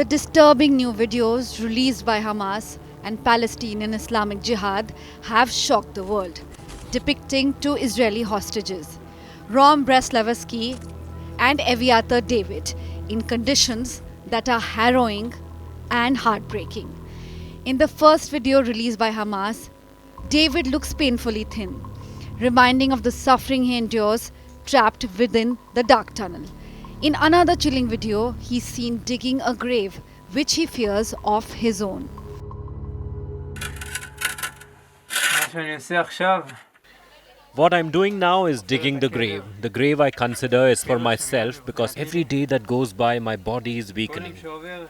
The disturbing new videos released by Hamas and Palestinian Islamic Jihad have shocked the world, depicting two Israeli hostages, Rom Breslavsky and Eviatar David, in conditions that are harrowing and heartbreaking. In the first video released by Hamas, David looks painfully thin, reminding of the suffering he endures trapped within the dark tunnel. In another chilling video, he's seen digging a grave which he fears of his own. What I'm doing now is digging the grave. The grave I consider is for myself because every day that goes by my body is weakening,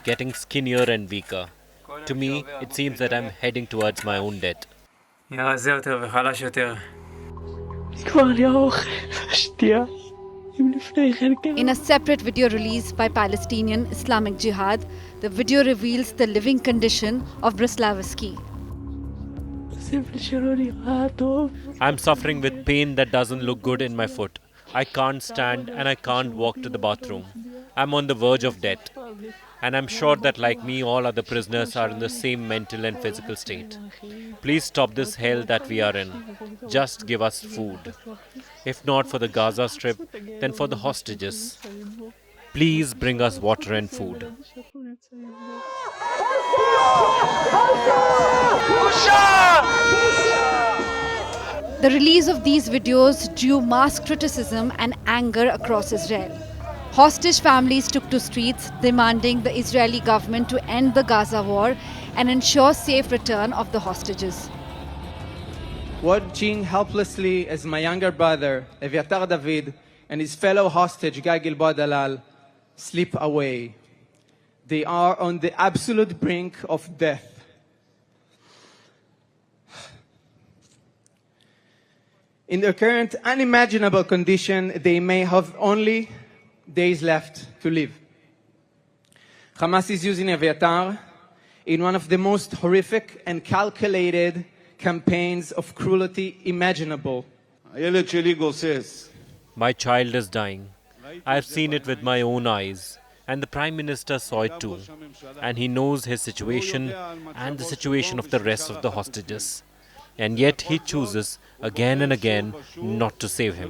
getting skinnier and weaker. To me, it seems that I'm heading towards my own death. In a separate video released by Palestinian Islamic Jihad, the video reveals the living condition of Breslavsky. I'm suffering with pain that doesn't look good in my foot. I can't stand and I can't walk to the bathroom. I'm on the verge of death. And I'm sure that like me, all other prisoners are in the same mental and physical state. Please stop this hell that we are in. Just give us food. If not for the Gaza Strip, then for the hostages. Please bring us water and food. The release of these videos drew mass criticism and anger across Israel. Hostage families took to streets demanding the Israeli government to end the Gaza war and ensure safe return of the hostages. Watching helplessly as my younger brother, Eviatar David, and his fellow hostage, Guy Gilboa Dalal, slip away. They are on the absolute brink of death. In their current unimaginable condition, they may have only days left to live. Hamas is using Eviatar in one of the most horrific and calculated campaigns of cruelty imaginable. My child is dying. I've seen it with my own eyes. And the Prime Minister saw it too. And he knows his situation and the situation of the rest of the hostages. And yet he chooses again and again not to save him.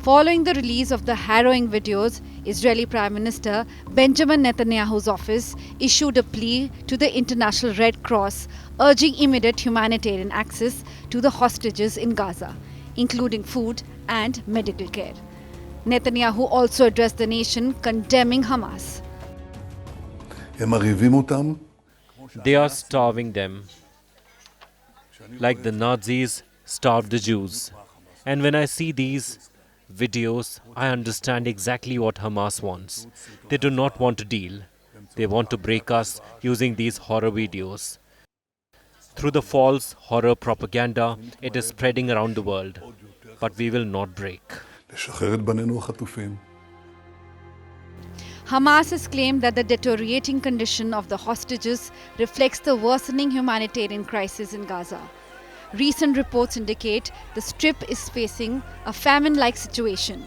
Following the release of the harrowing videos, Israeli Prime Minister Benjamin Netanyahu's office issued a plea to the International Red Cross urging immediate humanitarian access to the hostages in Gaza, including food and medical care. Netanyahu also addressed the nation condemning Hamas. They are starving them, like the Nazis starved the Jews. And when I see these videos, I understand exactly what Hamas wants. They do not want to deal. They want to break us using these horror videos. Through the false horror propaganda, it is spreading around the world. But we will not break. Hamas has claimed that the deteriorating condition of the hostages reflects the worsening humanitarian crisis in Gaza. Recent reports indicate the Strip is facing a famine-like situation,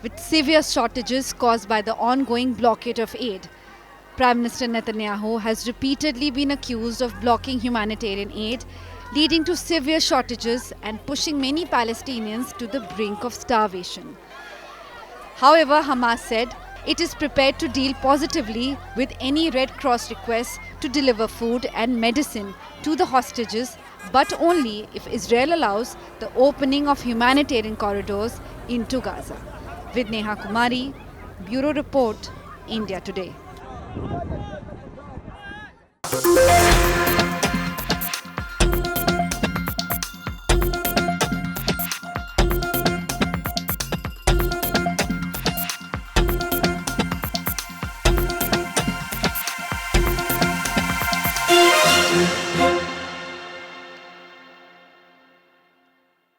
with severe shortages caused by the ongoing blockade of aid. Prime Minister Netanyahu has repeatedly been accused of blocking humanitarian aid, leading to severe shortages and pushing many Palestinians to the brink of starvation. However, Hamas said it is prepared to deal positively with any Red Cross requests to deliver food and medicine to the hostages, but only if Israel allows the opening of humanitarian corridors into Gaza. With Neha Kumari, Bureau Report, India Today.